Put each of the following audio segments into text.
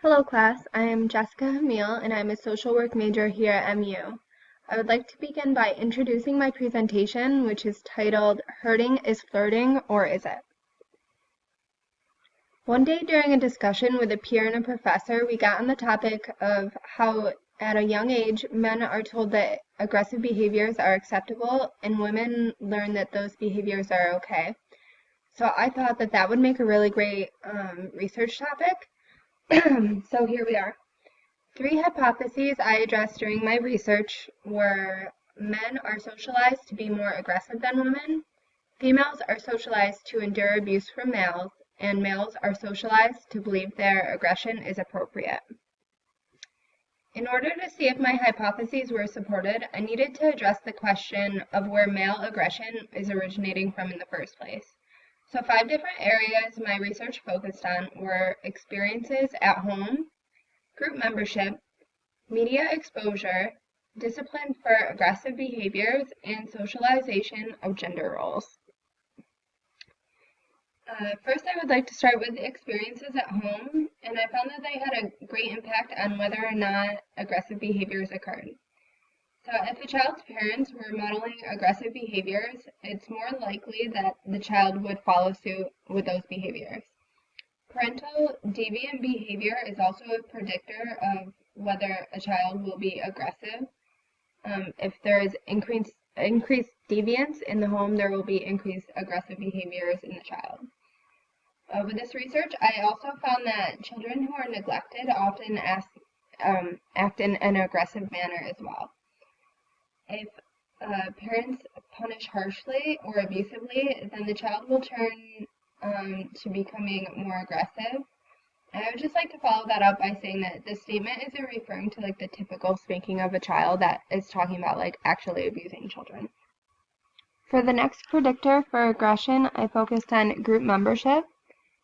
Hello class, I am Jessica Hamil and I'm a social work major here at MU. I would like to begin by introducing my presentation, which is titled Hurting is Flirting or Is It? One day during a discussion with a peer and a professor, we got on the topic of how at a young age men are told that aggressive behaviors are acceptable and women learn that those behaviors are okay. So I thought that that would make a really great research topic. So here we are. Three hypotheses I addressed during my research were men are socialized to be more aggressive than women, females are socialized to endure abuse from males, and males are socialized to believe their aggression is appropriate. In order to see if my hypotheses were supported, I needed to address the question of where male aggression is originating from in the first place. So 5 different areas my research focused on were experiences at home, group membership, media exposure, discipline for aggressive behaviors, and socialization of gender roles. First, I would like to start with experiences at home, and I found that they had a great impact on whether or not aggressive behaviors occurred. So if a child's parents were modeling aggressive behaviors, it's more likely that the child would follow suit with those behaviors. Parental deviant behavior is also a predictor of whether a child will be aggressive. If there is increased deviance in the home, there will be increased aggressive behaviors in the child. With this research, I also found that children who are neglected often act in an aggressive manner as well. If parents punish harshly or abusively, then the child will turn to becoming more aggressive. And I would just like to follow that up by saying that this statement isn't referring to like the typical spanking of a child, that is talking about like actually abusing children. For the next predictor for aggression, I focused on group membership,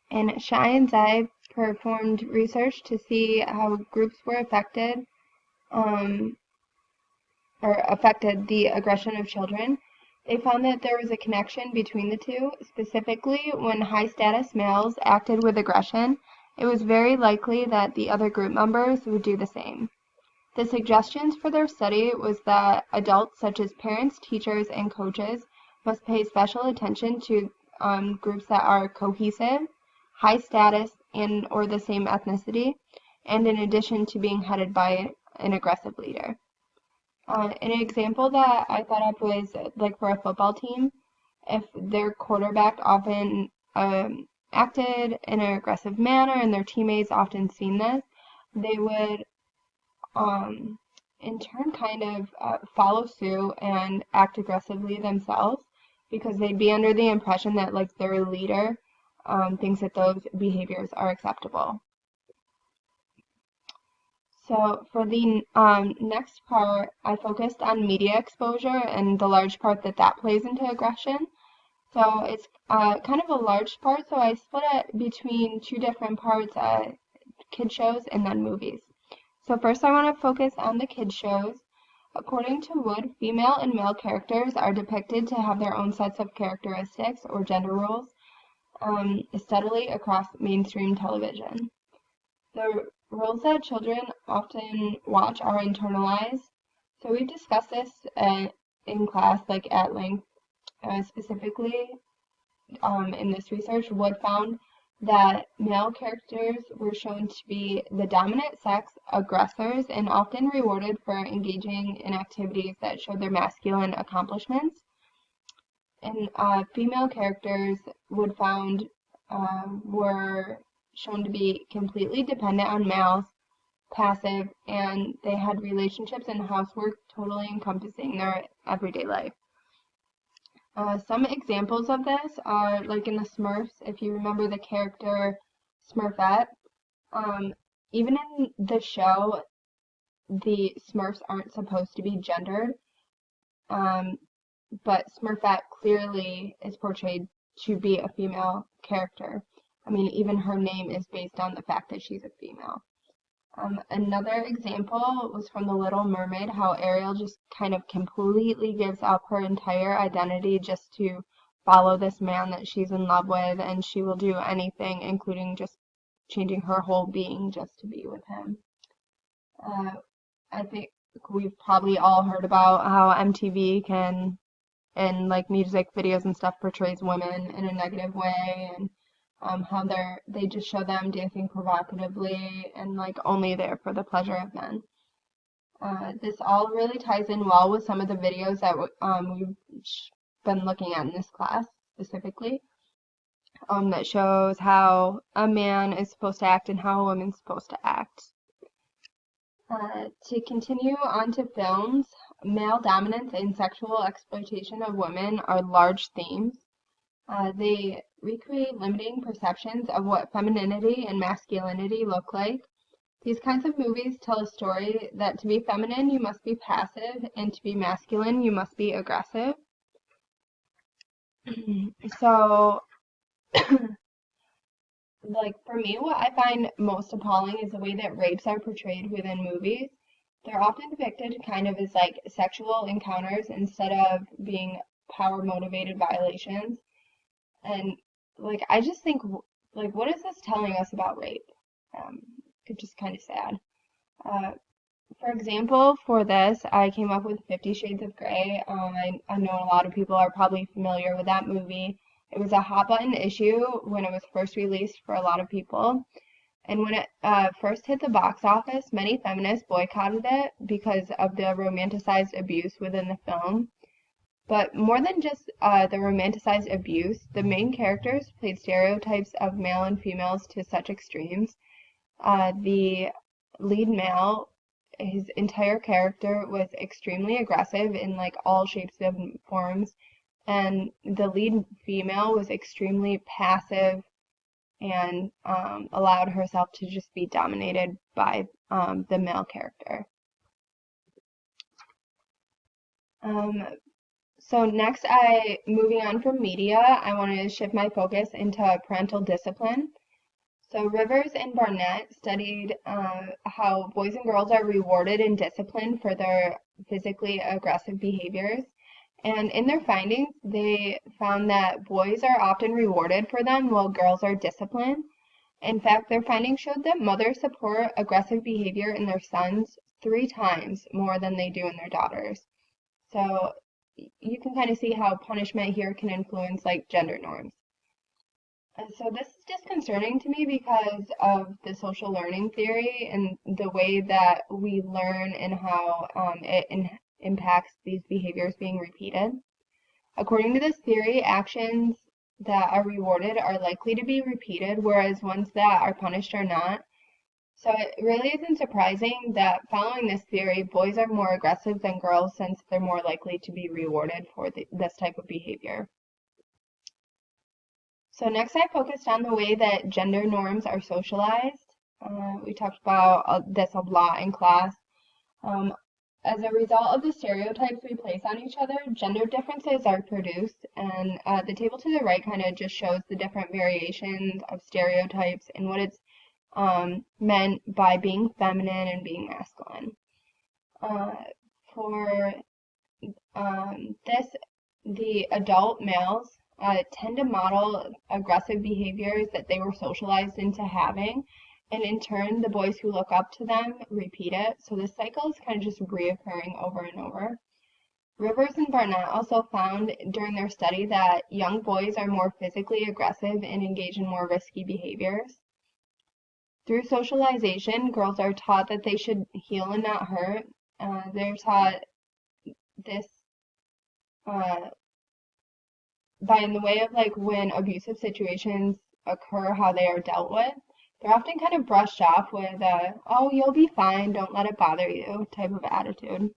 and Shai and Zai performed research to see how groups were affected the aggression of children. They found that there was a connection between the two. Specifically, when high-status males acted with aggression, it was very likely that the other group members would do the same. The suggestions for their study was that adults such as parents, teachers, and coaches must pay special attention to groups that are cohesive, high status, and or the same ethnicity, and in addition to being headed by an aggressive leader. An example that I thought of was like for a football team, if their quarterback often acted in an aggressive manner and their teammates often seen this, they would in turn kind of follow suit and act aggressively themselves, because they'd be under the impression that like their leader thinks that those behaviors are acceptable. So for the next part, I focused on media exposure and the large part that that plays into aggression. So it's kind of a large part, so I split it between 2 different parts, kid shows and then movies. So first I want to focus on the kid shows. According to Wood, female and male characters are depicted to have their own sets of characteristics or gender roles steadily across mainstream television. The roles that children often watch are internalized. So we've discussed this in class, like at length. Specifically, in this research, Wood found that male characters were shown to be the dominant sex, aggressors, and often rewarded for engaging in activities that showed their masculine accomplishments. And female characters, Wood found, were shown to be completely dependent on males, passive, and they had relationships and housework totally encompassing their everyday life. Some examples of this are like in the Smurfs, if you remember the character Smurfette. Even in the show, the Smurfs aren't supposed to be gendered, but Smurfette clearly is portrayed to be a female character. I mean, even her name is based on the fact that she's a female. Another example was from The Little Mermaid, how Ariel just kind of completely gives up her entire identity just to follow this man that she's in love with, and she will do anything, including just changing her whole being just to be with him. I think we've probably all heard about how MTV can, and like music videos and stuff, portrays women in a negative way, and how they just show them dancing provocatively and like only there for the pleasure of men. This all really ties in well with some of the videos that we've been looking at in this class specifically, that shows how a man is supposed to act and how a woman's supposed to act. To continue on to films, male dominance and sexual exploitation of women are large themes. They recreate limiting perceptions of what femininity and masculinity look like. These kinds of movies tell a story that to be feminine, you must be passive, and to be masculine, you must be aggressive. So, like for me, what I find most appalling is the way that rapes are portrayed within movies. They're often depicted kind of as like sexual encounters instead of being power motivated violations. And like I just think, like, what is this telling us about rape? It's just kind of sad. For example, for this, I came up with 50 Shades of Grey. I know a lot of people are probably familiar with that movie. It was a hot button issue when it was first released for a lot of people. And when it first hit the box office, many feminists boycotted it because of the romanticized abuse within the film. But more than just the romanticized abuse, the main characters played stereotypes of male and females to such extremes. The lead male, his entire character was extremely aggressive in like all shapes and forms, and the lead female was extremely passive and allowed herself to just be dominated by the male character. So next, moving on from media, I wanted to shift my focus into parental discipline. So Rivers and Barnett studied how boys and girls are rewarded and disciplined for their physically aggressive behaviors. And in their findings, they found that boys are often rewarded for them while girls are disciplined. In fact, their findings showed that mothers support aggressive behavior in their sons 3 times more than they do in their daughters. So you can kind of see how punishment here can influence like gender norms. And so this is disconcerting to me because of the social learning theory and the way that we learn and how it impacts these behaviors being repeated. According to this theory, actions that are rewarded are likely to be repeated, whereas ones that are punished are not. So it really isn't surprising that following this theory, boys are more aggressive than girls since they're more likely to be rewarded for this type of behavior. So next I focused on the way that gender norms are socialized. We talked about this a lot in class. As a result of the stereotypes we place on each other, gender differences are produced, and the table to the right kind of just shows the different variations of stereotypes and what it's meant by being feminine and being masculine. For this, the adult males tend to model aggressive behaviors that they were socialized into having, and in turn, the boys who look up to them repeat it. So this cycle is kind of just reoccurring over and over. Rivers and Barnett also found during their study that young boys are more physically aggressive and engage in more risky behaviors. Through socialization, girls are taught that they should heal and not hurt. They're taught this by in the way of like when abusive situations occur, how they are dealt with. They're often kind of brushed off with oh, you'll be fine, don't let it bother you type of attitude.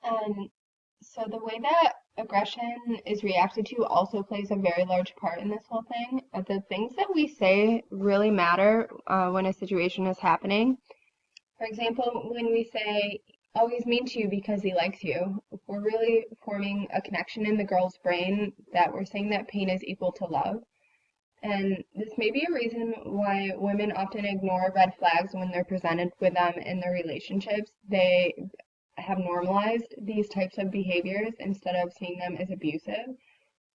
And so the way that aggression is reacted to also plays a very large part in this whole thing. The things that we say really matter when a situation is happening. For example, when we say, oh, he's mean to you because he likes you, we're really forming a connection in the girl's brain that we're saying that pain is equal to love. And this may be a reason why women often ignore red flags when they're presented with them in their relationships. They have normalized these types of behaviors instead of seeing them as abusive.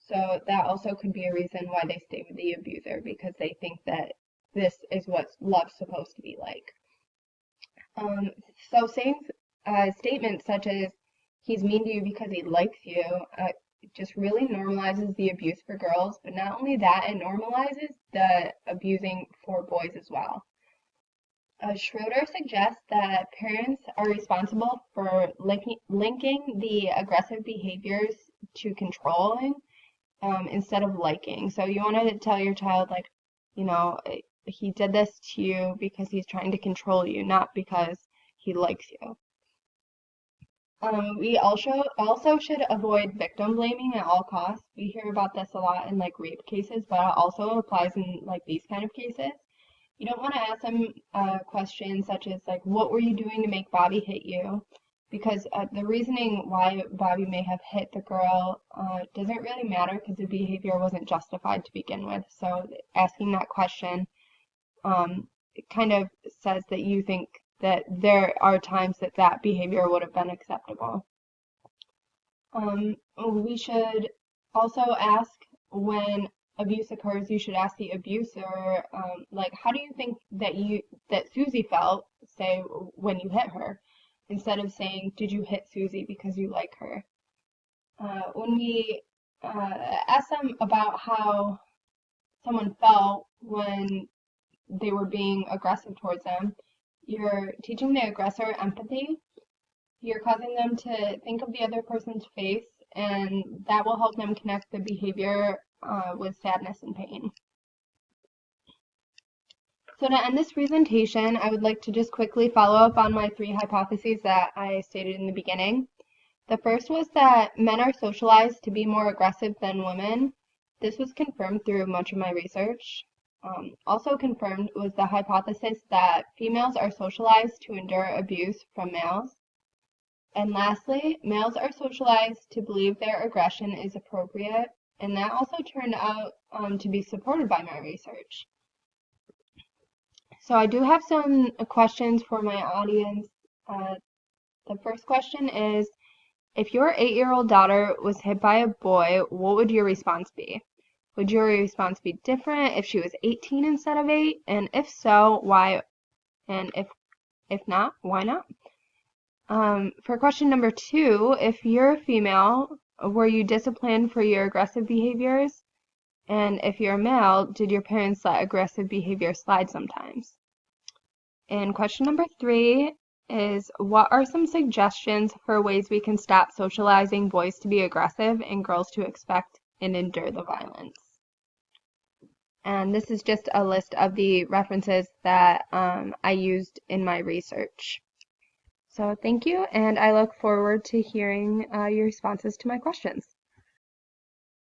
So that also could be a reason why they stay with the abuser, because they think that this is what love's supposed to be like. Um, so saying statements such as he's mean to you because he likes you just really normalizes the abuse for girls, but not only that, it normalizes the abusing for boys as well. Schroeder suggests that parents are responsible for linking the aggressive behaviors to controlling instead of liking. So you want to tell your child, like, you know, he did this to you because he's trying to control you, not because he likes you. We also should avoid victim blaming at all costs. We hear about this a lot in like rape cases, but it also applies in like these kind of cases. You don't want to ask them questions such as like, what were you doing to make Bobby hit you? Because the reasoning why Bobby may have hit the girl doesn't really matter because the behavior wasn't justified to begin with. So asking that question it kind of says that you think that there are times that that behavior would have been acceptable. We should also ask when abuse occurs, you should ask the abuser, like, how do you think that Susie felt, say, when you hit her, instead of saying, did you hit Susie because you like her? When we ask them about how someone felt when they were being aggressive towards them, you're teaching the aggressor empathy. You're causing them to think of the other person's face, and that will help them connect the behavior with sadness and pain. So to end this presentation, I would like to just quickly follow up on my 3 hypotheses that I stated in the beginning. The first was that men are socialized to be more aggressive than women. This was confirmed through much of my research. Also confirmed was the hypothesis that females are socialized to endure abuse from males. And lastly, males are socialized to believe their aggression is appropriate, and that also turned out to be supported by my research. So I do have some questions for my audience. The first question is, if your 8-year-old daughter was hit by a boy, what would your response be? Would your response be different if she was 18 instead of 8? And if so, why? And if not, why not? For question number 2, if you're a female, were you disciplined for your aggressive behaviors? And if you're a male, did your parents let aggressive behavior slide sometimes? And question number 3 is, what are some suggestions for ways we can stop socializing boys to be aggressive and girls to expect and endure the violence? And this is just a list of the references that I used in my research. So thank you, and I look forward to hearing your responses to my questions.